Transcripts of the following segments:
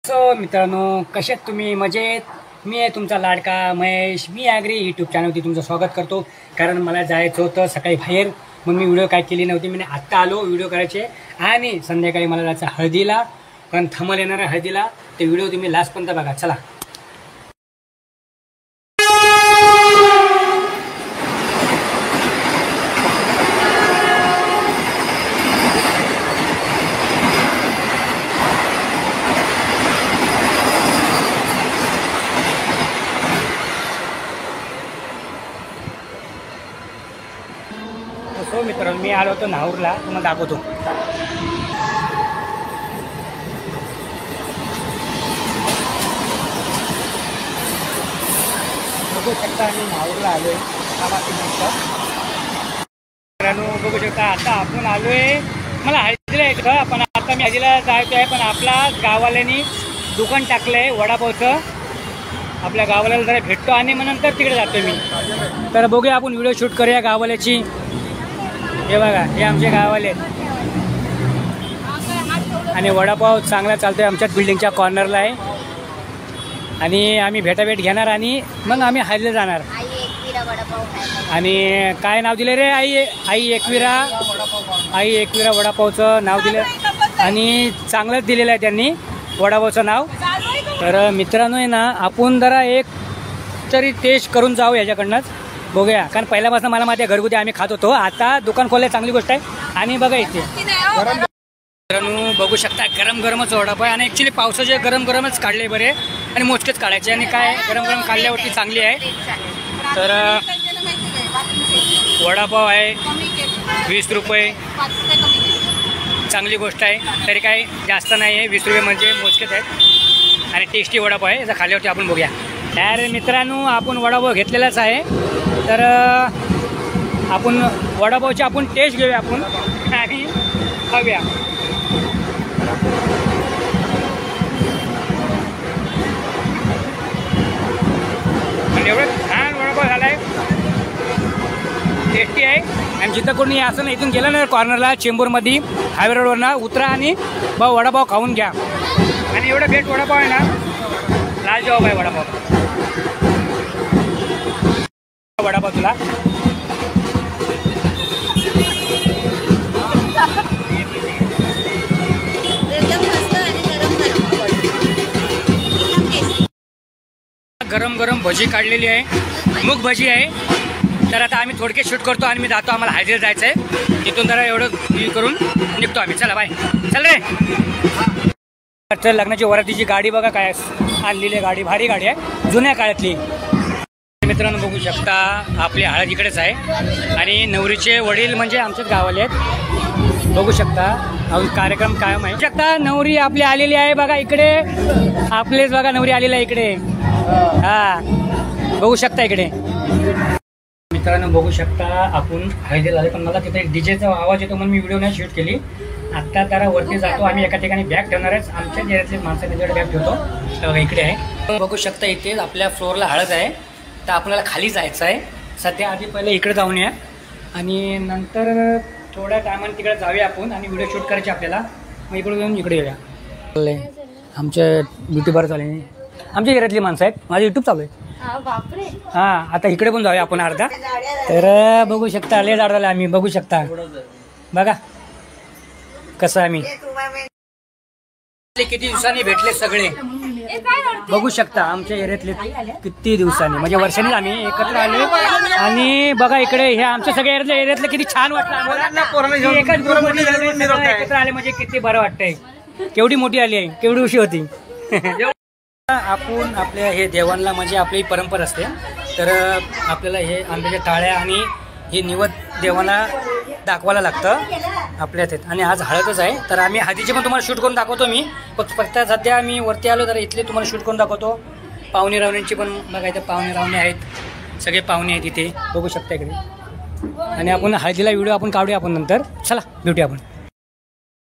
So मित्रांनो, कसे आहेत तुम्ही? मजेत? मी आहे तुमचा लाडका महेश. मी ॲग्री यूट्यूब चॅनलवरती तुमचं स्वागत करतो. कारण मला जायचं होतं सकाळी बाहेर, मग मी व्हिडिओ काय केली नव्हती. मी आत्ता आलो व्हिडिओ करायचे आणि संध्याकाळी मला जायचं हळदीला. कारण थमल येणार आहे हळदीला. ते व्हिडिओ तुम्ही लास्टपर्यंत बघा. चला. सो मित्रांनो, मी आलो होतो नाहूरला. तुम्हाला दाखवतो. बघू शकता मी नाहूरला आलो आहे. मित्रांनो बघू शकता, आता आपण आलो आहे. मला हळदीला यायचं, पण आता मी हळदीला जायचं आहे. पण आपला गाववाल्यांनी दुकान टाकलं आहे वडापावचं. आपल्या गावाला जरा भेटतो आणि मग नंतर तिकडे जातो मी. तर बघूया, आपण व्हिडिओ शूट करूया गाववाल्याची. हे बघा, हे आमचे गाववाले आहेत आणि वडापाव चांगला चालतो आहे. आमच्याच बिल्डिंगच्या कॉर्नरला आहे आणि आम्ही भेटाभेट घेणार आणि मग आम्ही हळदीला जाणार. आणि काय नाव दिलं रे? आई एकविरा वडापावचं नाव दिलं आणि चांगलंच दिलेलं आहे त्यांनी वडापावचं नाव. तर मित्रांनो आहे ना, आपण जरा एक तरी टेस्ट करून जाऊ याच्याकडनंच. बघूया, कारण पहिल्यापासून मला माहिती आहे घरगुती आम्ही खात होतो. आता दुकान खोलले चांगली गोष्ट आहे. आणि बघा इथे मित्रांनो बघू शकता, गरम गरमच वडापाव आहे. आणि ॲक्च्युली पावसाचे गरम गरमच काढले बरे आणि मोजकेच काढायचे. आणि काय गरम गरम काढल्यावरती चांगली आहे. तर वडापाव आहे 20 रुपये, चांगली गोष्ट आहे. तरी काय जास्त नाही आहे, 20 रुपये म्हणजे मोजकेच आहेत. आणि टेस्टी वडापाव आहे. याचा खाल्ल्यावरती आपण बघूया. तर मित्रांनो, आपण वडापाव घेतलेलाच आहे. तर आपण वडापावची आपण टेस्ट घेऊया आपण आणि खाऊया. एवढं छान वडापाव झाला आहे, टेस्टी आहे. आणि जिथं कोणी असं ना, इथून गेलं ना कॉर्नरला चेंबूरमध्ये हायवे रोडवरनं उतरा आणि वडापाव खाऊन घ्या. आणि एवढं बेस्ट वडापाव आहे ना, लाजवाब आहे वडापाव. वडापाव तुला गरम गरम भजी काढलेली आहे, मूग भजी आहे. तर आता आम्ही थोडके शूट करतो आणि मी जातो. आम्हाला हळदीला जायचं आहे. तिथून जरा एवढं करून निघतो आम्ही. चला बाय. चल रे. तर लग्नाची वरातीची गाडी बघा काय आणलेली आहे. गाडी भारी गाडी आहे, जुन्या काळातली. मित्रांनो बघू शकता, आपली हळद इकडेच आहे आणि नवरीचे वडील म्हणजे आमच्याच गावाले आहेत. बघू शकता, कार्यक्रम कायम आहे. बघू शकता, नवरी आपली आलेली आहे बघा इकडे. आपलेच बघा नवरी आलेली आहे इकडे. हा बघू शकता इकडे. मित्रांनो बघू शकता, आपण हळदीला आले. पण मला तिथे डीजेचा आवाज येतो म्हणून मी व्हिडिओ नाही शूट केली. आत्ता जरा वरती जातो. आम्ही एका ठिकाणी बॅग ठेवणार आहे. आमच्या एरियातले माणसं त्यांच्याकडे बॅग ठेवतो. तर बघा इकडे आहे. बघू शकता, इथे आपल्या फ्लोअरला हळद आहे. तर आपल्याला खाली जायचं आहे. सध्या आधी पहिले इकडे जाऊन या आणि नंतर थोड्या टायमाने तिकडे जाऊया आपण आणि व्हिडिओ शूट करायचे आपल्याला. मग इकडे येऊन इकडे येऊया. आमच्या ब्युटी बार चालू आहे. आमच्या एरियातली माणसं आहेत. माझं यूट्यूब चालू आहे. हां, आता इकडे पण जाऊया आपण अर्धा. तर बघू शकता, लय झाड झालं आम्ही. बघू शकता बघा कसं आम्ही किती दिवसांनी भेटले सगळे. बघू शकता आमच्या एरियातले किती दिवसांनी म्हणजे वर्षांनीच आम्ही एकत्र आलो. आणि बघा इकडे हे आमच्या सगळ्या एरियातलं किती छान वाटलं आम्हाला. एकाच ग्रुपमध्ये एकत्र आले म्हणजे किती बरं वाटतंय. केवढी मोठी आली आहे, केवढी उशी होती. आपण आपल्या हे देवांना म्हणजे आपली परंपरा असते. तर आपल्याला हे आंब्याच्या टाळ्या आणि हे निवद देवांना दाखवायला लागतं आपल्या इथे. आणि आज हळदच आहे. तर आम्ही हळदीचे पण तुम्हाला शूट करून दाखवतो मी. फक्त सध्या मी वरती आलो तर इथले तुम्हाला शूट करून दाखवतो. पाहुणे रावण्यांची पण बघा, इथे पाहुणे रावणे आहेत, सगळे पाहुणे आहेत इथे. बघू शकता इकडे. आणि आपण हळदीला व्हिडिओ आपण काढूया आपण नंतर. चला भेटूया आपण.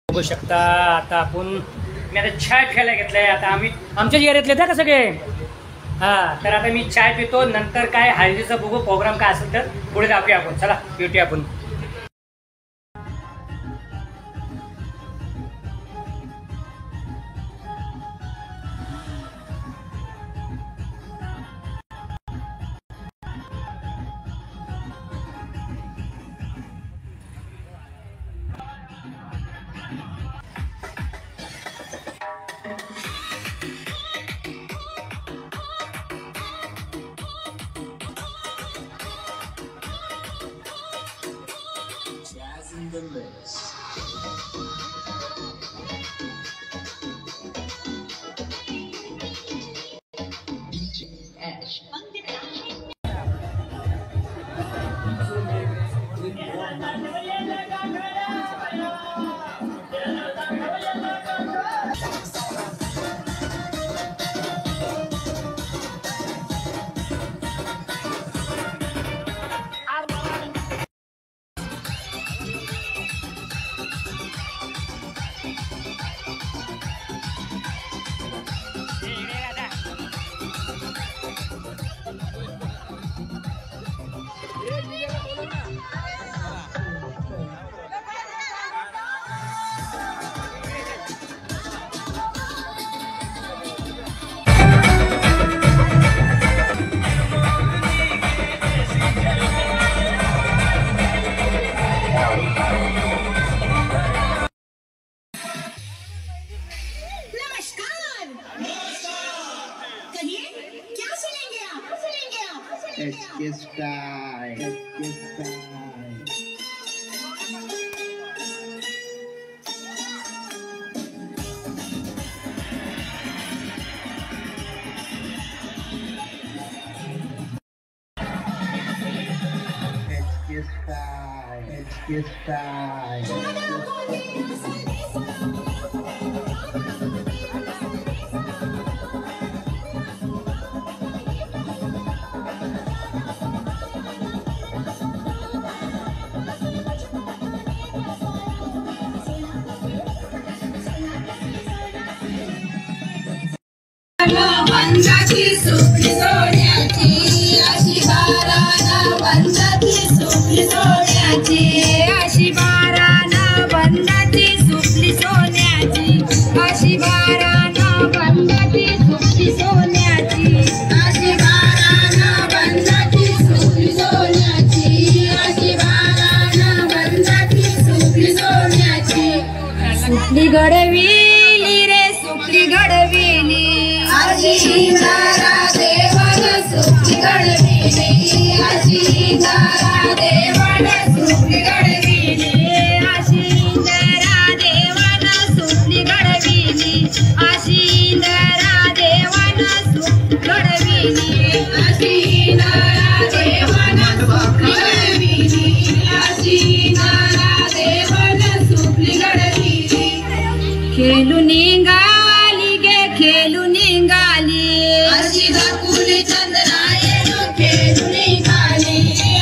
बघू शकता, आता आपण मी आता चाय प्यायला घेतलाय. आता आम्ही आमच्याच एरियातले का सगळे. हां, तर आता मी चाय पितो. नंतर काय हळदीचा बघू प्रोग्राम काय असेल तर पुढे जाऊया आपण. चला भेटूया आपण. वंदाची सुखी सोन्याची अशी बाराना वंदाची सुखी सोन्याची अशी बाराना वंदाची सुखी सोन्याची अशी बाराना वंदाची सुखी सोन्याची अशी बाराना वंदाची सुखी सोन्याची अशी बाराना वंदाची सुखी सोन्याची सुखी घडविली रे सुखी घडविली अशी तारा देवान सुखी घडविली अशी तारा देवान सुखी घडविली अशी तारा देवान सुखी घडविली अशी तारा देवान सुखी घडविली अशी तारा देवान सुखी घडविली अशी तारा देवान सुखी घडविली खेळून निघाली गे खेळून निघाली अशी दाखुली चंद्रायण खेळून निघाली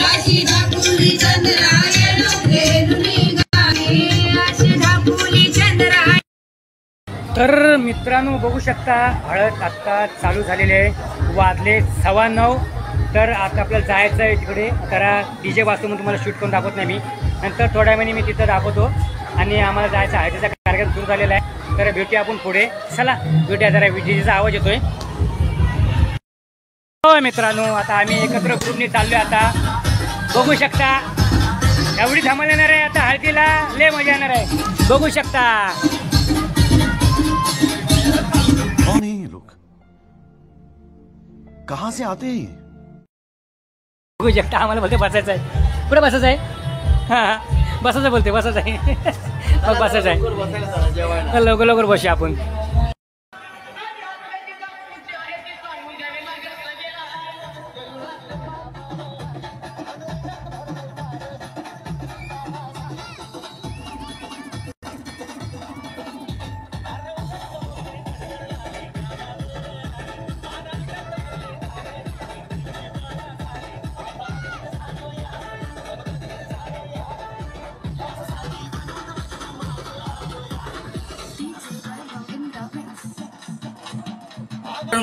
अशी दाखुली चंद्रायण खेळून निघाली अशी दाखुली चंद्रायण. तर मित्रांनो बघू शकता हळद आत्ता चालू झालेली आहे, वाजले 9:15. तर आता आपल्याला जायचं आहे तिकडे. तर DJ वाजतो म्हणून तुम्हाला शूट करून दाखवत नाही मी, नंतर थोड्या वेळाने मी तिथं दाखवतो. आणि आम्हाला जायचा हळदीचा कार्यक्रम सुरू झालेला आहे. तर भेटूया आपण पुढे. चला भेटूया. जरा डीजेचा आवाज येतोय. हो मित्रांनो, आता आम्ही एकत्र ग्रुपने चाललोय. आता बघू शकता एवढी धमाल येणार आहे आता हळदीला, लय मजा येणार आहे. बघू शकता. कौन है ये लोग, कहां से आते हैं? बघू शकता. आम्हाला बोलते बसायचं आहे. पुढे बसायचं आहे. हां बसायचं बोलते, बसायचं आहे. मग बसायचं आहे. लवकर लवकर बसूया आपण.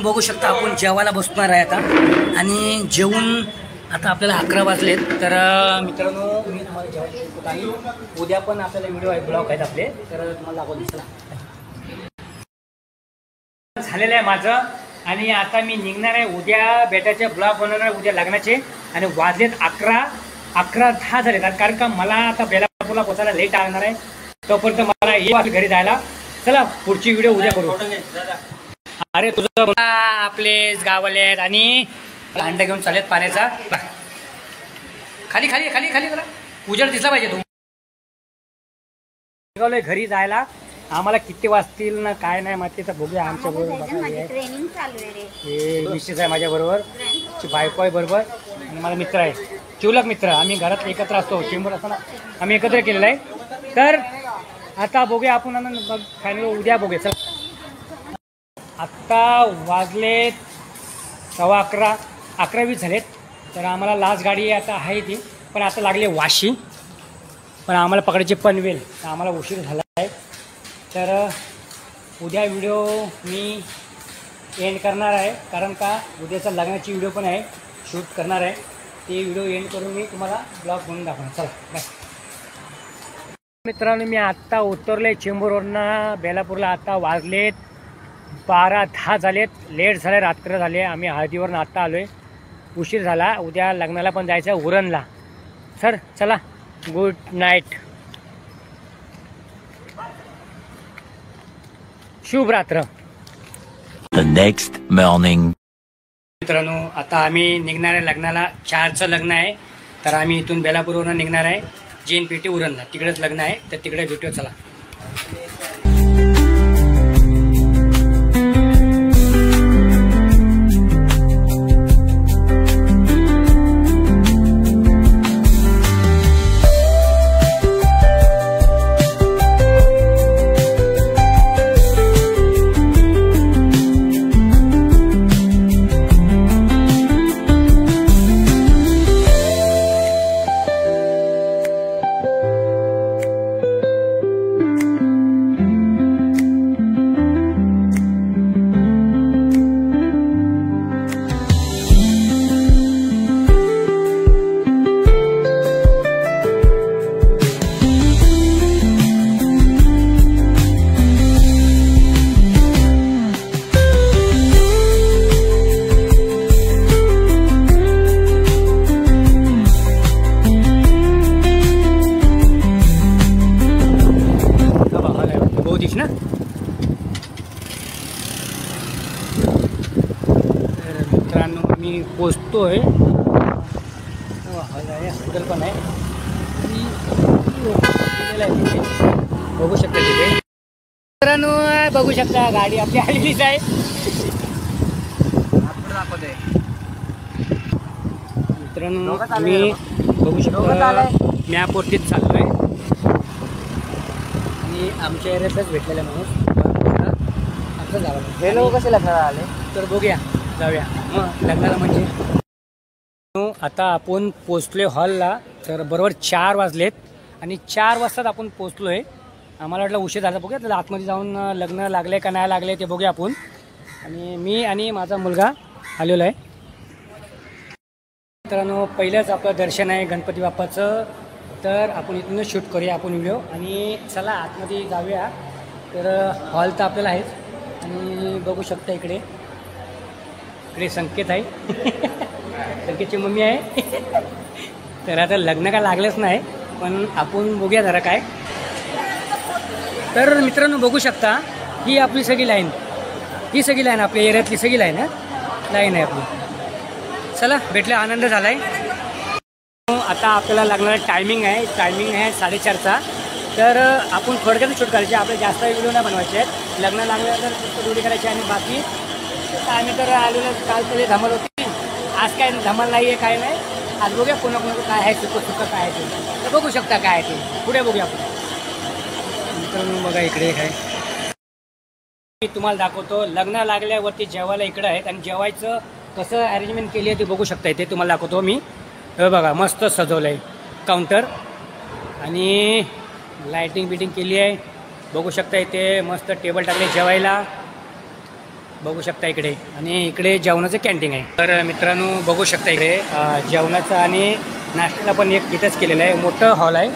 बघू शकता आपण जेवायला बसणार आहे आता. आणि जेवून आता आपल्याला 11 वाजलेत. तर मित्रांनो मी तुम्हाला जेवायला शिकवत आहे. उद्या पण आपल्याला व्हिडिओ आहे, ब्लॉग आहेत आपले, तर तुम्हाला दाखवतो. चला झालेलं आहे माझं. आणि आता मी निघणार आहे. उद्या बेटाचे ब्लॉग बनवणार आहे, उद्या लग्नाचे. आणि वाजलेत 11:10 झालेत. कारण का मला आता बेलापूरला पोचायला लेट लागणार आहे. तोपर्यंत मला ये घरी जायला. चला पुढची व्हिडिओ उद्या करू. अरे तुझं आपलेच गावले आहेत आणि अंडा घेऊन चालेत पाण्याचा. खाली खाली खाली खाली जरा उजेड दिसला पाहिजे. तू निघालोय घरी जायला. आम्हाला किती वाजतील ना काय नाही माहिती, तर बघूया. आमच्या बरोबर ट्रेनिंग चालू आहे रे. हे मिसेस आहे माझ्या बरोबर, बायको आहे बरोबर, आणि माझा मित्र आहे चिवलक मित्र. आम्ही घरात एकत्र असतो, चेंबर असताना आम्ही एकत्र केलेलं आहे. तर आता बघूया आपण फायनल उद्या बघूया. चल आत्ता वाजलेत 11:15, 11:20 झालेत. तर आम्हाला लास्ट गाडी आता आहे ती, पण आता लागली वाशी, पण आम्हाला पकडायची पनवेल. तर आम्हाला उशीर झाला आहे. तर उद्या व्हिडिओ मी एंड करणार आहे, कारण का उद्याचा लग्नाची व्हिडिओ पण आहे, शूट करणार आहे. ते व्हिडिओ एंड करून मी तुम्हाला ब्लॉग बनवून दाखवणार. चला बाय मित्रांनो. मी आत्ता उतरलो आहे चेंबूरवरनं बेलापूरला. आता वाजलेत 12:10 झालेत. लेट झाले, रात्र झाले. आम्ही हळदीवरून आत्ता आलो आहे, उशीर झाला. उद्या लग्नाला पण जायचं आहे उरणला. सर चला, गुड नाईट, शुभ रात्र. The next morning. मित्रांनो आता आम्ही निघणार आहे लग्नाला. 4चं लग्न आहे, तर आम्ही इथून बेलापूरवरून निघणार आहे JNPT उरणला. तिकडेच लग्न आहे, तर तिकडे भेटूया. चला. ना तर मित्रांनो मी पोचतोय. हॉस्पिटल पण आहे, बघू शकता तिथे. मित्रांनो बघू शकता गाडी आपली आलेलीच आहे. मित्रांनो मी बघू शकता मॅपवरतीच चाललो आहे, आणि आमच्या एरियातच भेटलेला माणूस आपलं जावं. हे लोक कसे लग्नाला आले तर बघूया, जाऊया मग लग्नाला. म्हणजे आता आपण पोचलोय हॉलला. तर बरोबर 4 वाजलेत आणि 4 वाजताच आपण पोचलो आहे. आम्हाला वाटलं उशीर झाला. बघूया तर आतमध्ये जाऊन लग्न लागले का नाही लागले ते बघूया आपण. आणि मी आणि माझा मुलगा आलेलो आहे. मित्रांनो पहिलंच आपलं दर्शन आहे गणपती बाप्पाचं, तर आपण इथूनच शूट करूया आपण व्हिडिओ. आणि चला आतमध्ये जाऊया. तर हॉल तर आपल्याला आहेच, आणि बघू शकता इकडे संकेत आहे. संकेतची मम्मी आहे. तर आता लग्न काय लागलंच नाही, पण आपण बघूया जरा काय. तर मित्रांनो बघू शकता ही आपली सगळी लाईन, ही सगळी लाईन आपल्या एरियातली सगळी लाईन आहे आपली. चला भेटले, आनंद झाला आहे. आता आपल्याला लागणारा टायमिंग आहे 4:30चा. तर आपण थोडक्यात शूट करायचे, आपले जास्त व्हिडिओ नाही बनवायचे आहेत. लग्न लागल्यानंतर फक्त व्हिडिओ करायचे. आणि बाकी आम्ही तर आलेलं काल तरी धमाल होती, आज काय धमाल नाही आहे, काय नाही. आज बघूया कोणा काय आहे, सुकं काय आहे ते, तर बघू शकता काय आहे ते, पुढे बघूया आपण. मित्रांनो बघा इकडे एक आहे, मी तुम्हाला दाखवतो. लग्न लागल्यावरती जेवायला इकडं आहेत, आणि जेवायचं कसं अरेंजमेंट केली आहे ते बघू शकता. इथे तुम्हाला दाखवतो मी. हे बघा मस्त सजवलं आहे काउंटर, आणि लायटिंग बिटिंग केली आहे. बघू शकता इथे मस्त टेबल टाकले जेवायला, बघू शकता इकडे. आणि इकडे जेवणाचं कॅन्टीन आहे. तर मित्रांनो बघू शकता इकडे जेवणाचं आणि नाश्त्याला पण एक इथंच केलेलं आहे. मोठं हॉल आहे,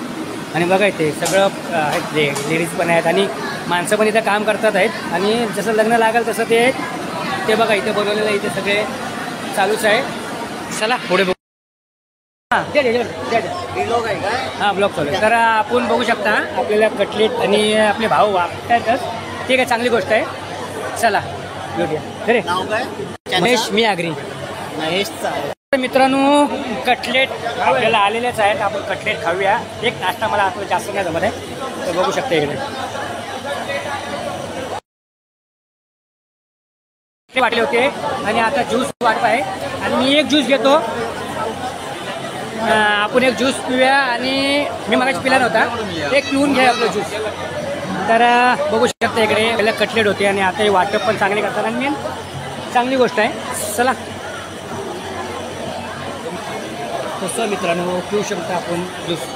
आणि बघा इथे सगळं आहेत, लेडीज पण आहेत आणि माणसं पण इथं काम करतात आहेत. आणि जसं लग्न लागेल तसं ते बघा इथे बनवलेलं आहे, इथे सगळे चालूच आहे. चला पुढे बघू. हां ब्लॉग आहे का? हां ब्लॉग चालू आहे. तर आपण बघू शकता आपल्याला कटलेट आणि आपले भाऊ वागतायतच, ठीक आहे, चांगली गोष्ट आहे. चला भेटूया. खरे महेश मी आगरी महेशचा. मित्रांनो कटलेट आपल्याला आलेलेच आहेत, आपण कटलेट खाऊया. एक नाश्ता मला आपल्याला जास्त नाही जमत आहे, तर बघू शकता इकडे ते वाटले होते आणि आता ज्यूस वाटप आहे आणि मी एक ज्यूस घेतो. आपण एक ज्यूस पिऊया आणि मी मगाशी पिला नव्हता एक पिऊन घ्या आपलं ज्यूस. तर बघू शकता इकडे पहिला कटलेट होते आणि आता हे वाटप पण चांगले करतात आणि मेन चांगली गोष्ट आहे. चला तसं मित्रांनो पिऊ शकता आपण ज्यूस.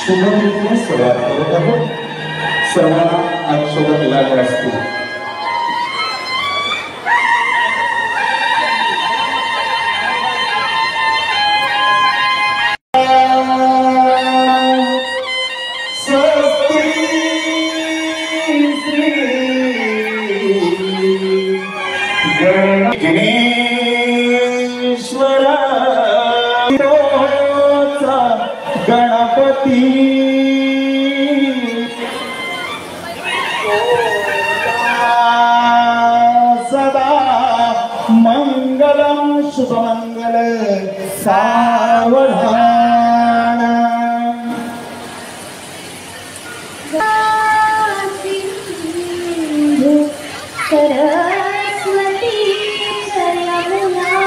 शुभदिन सुरुवात करत आहोत. सर्वांना आयुष्यात मिळाले असतील. गणपती सदा मंगलम शुभमंगल सावधान. सरस्वती यमुना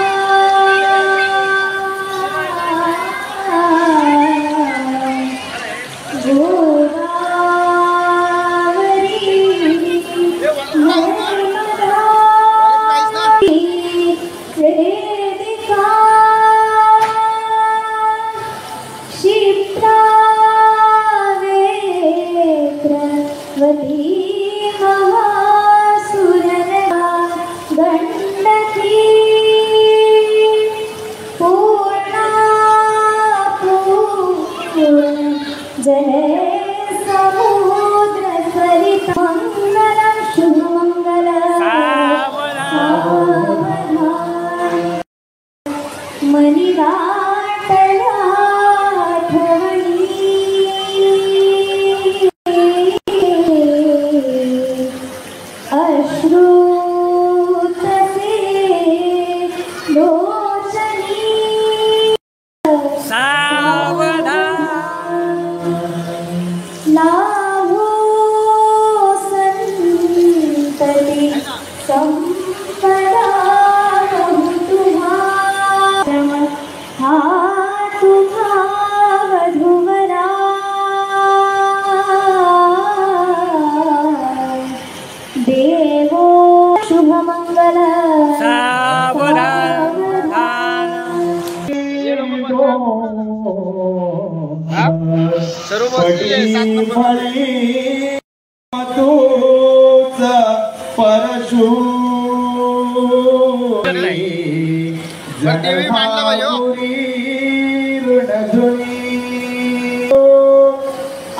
परशु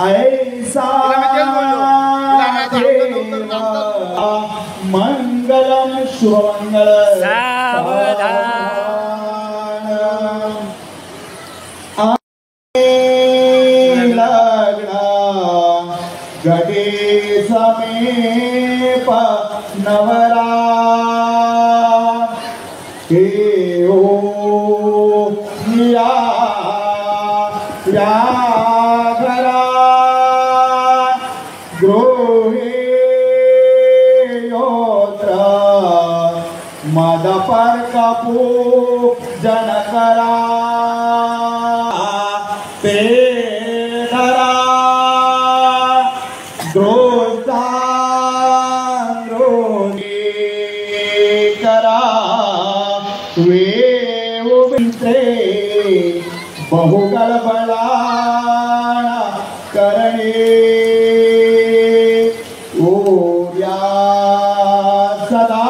ऐसा मंगलम शुभमंगल गडे समीप नवरा हे ओ या घरा गृहे योत्र मदपर कपू जनकरा ते कल्याण करणे उद्या सदा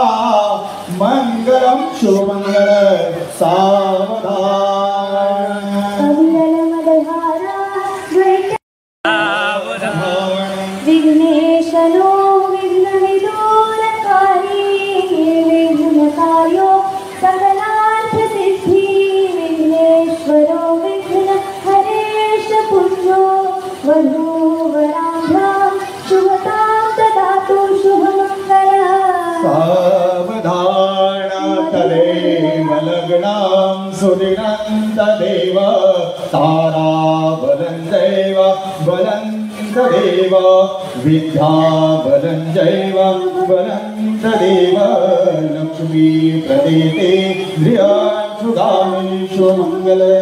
मंगलम शुभमंगल सावधान विघ्नेशनो विघ्नविदूरकारी विघ्नकार्यो सकलार्थसिद्धि विघ्नेश्वरो विघ्नहरेश पुण्यो वधूवराभ्यां शुभतां ददातु शुभमङ्गलम् सावधान तदेव लग्नं सुदिनन्तदेव तारा बलं दैव बलं तदेव विद्या बलं दैव बलं तदेव लक्ष्मी प्रदेते ध्रियासुदामेषु मङ्गले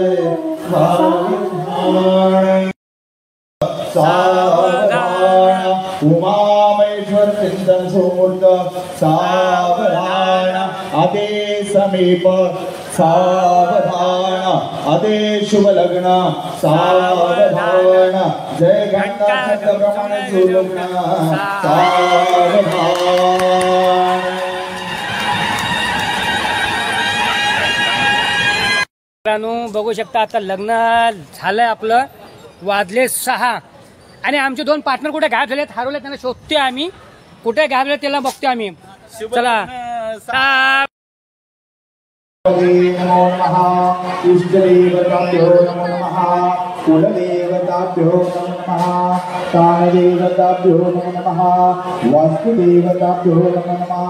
सावधान उमामेश्वर चिंतन सुमूर्त सावधान आदे समीप सावधान आदे शुभ लग्न सावधान जय घंटा ब्रह्मण सुलग्न सावधान मित्रांनो बघू शकता आता लग्न झालंय आपलं वाजले 6 आणि आमचे 2 पार्टनर कुठे गायब झालेत हरवले त्यांना शोधतोय आम्ही कुठे गायब झाले त्याला बघतोय आम्ही चला नमो नमः इष्टदेवताभ्यो नमो नमः कुलदेवताभ्यो नमो नमः कालदेवताभ्यो नमो नमः वास्तुदेवताभ्यो नमो नमः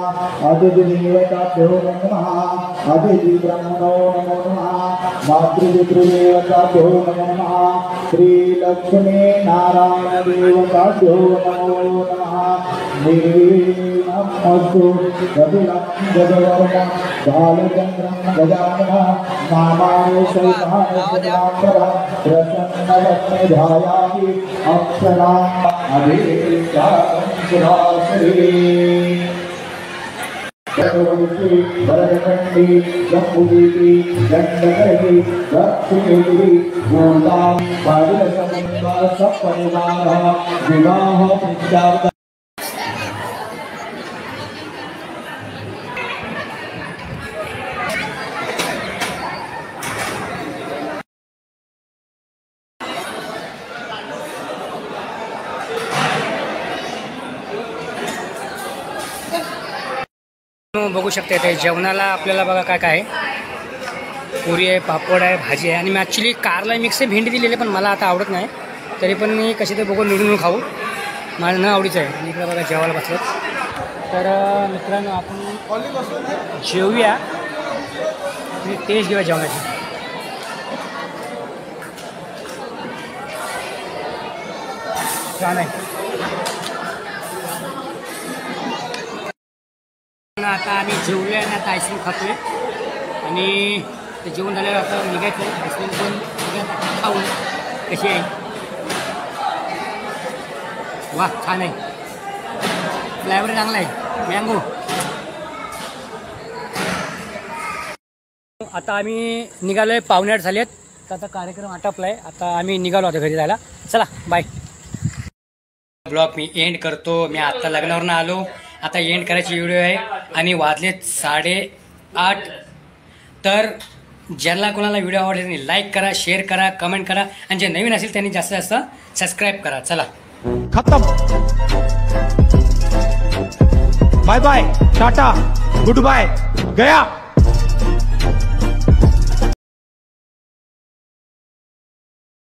अतिथिदेवताभ्यो नमो नमः अतिथिब्रह्मणो नमो नमः मातृपितृदेवताभ्यो नमो नमः श्रीलक्ष्मी नारायणदेवताभ्यो नमो नमः निर्विघ्नमस्तु गतिलं गजवर्णं बालचन्द्रं गजाननः नामानि सैतानि प्रसन्नवत्नध्यायामि अक्षराम् अभिषेकांशराशरी भरतखण्डी जम्बुदीपी दण्डकरी दक्षिणेति गोदां पादसमुद्रा सपरिवारः विवाह प्रत्यावर्तन बघू शकता ते जेवणाला आपल्याला बघा काय काय आहे पुरी आहे पापड आहे भाजी आहे आणि मी ॲक्च्युली कारला मिक्स भेंडी दिलेली पण मला आता आवडत नाही तरी पण मी कशी ते बघून निवडून खाऊ मला न आवडीचं आहे आणि इकडे बघा जेवायला बसलं तर मित्रांनो आपण जेवूया आणि टेस्ट घेऊया जेवणाची छान आहे आता आम्ही जेवलो आहे ना आता आईस्क्रीम खातोय आणि ते जेवण झाल्यावर आता निघायचं आहे आईस्क्रीम पण खाऊ कशी आहे वा छान आहे फ्लेवर चांगला आहे मँगो आता आम्ही निघालोय 7:45 झालेत तर आता कार्यक्रम आटपला आहे आता आम्ही निघालो आता घरी जायला चला बाय ब्लॉग मी एंड करतो मी आत्ता लग्नावरून आलो आता एंड करायची व्हिडिओ आहे आणि वाजलेत 8:30 तर ज्यांना कोणाला व्हिडिओ आवडले त्यांनी लाईक करा शेअर करा कमेंट करा आणि जे नवीन असेल त्यांनी जास्तीत जास्त सबस्क्राईब करा चला खत्म bye bye tata goodbye गया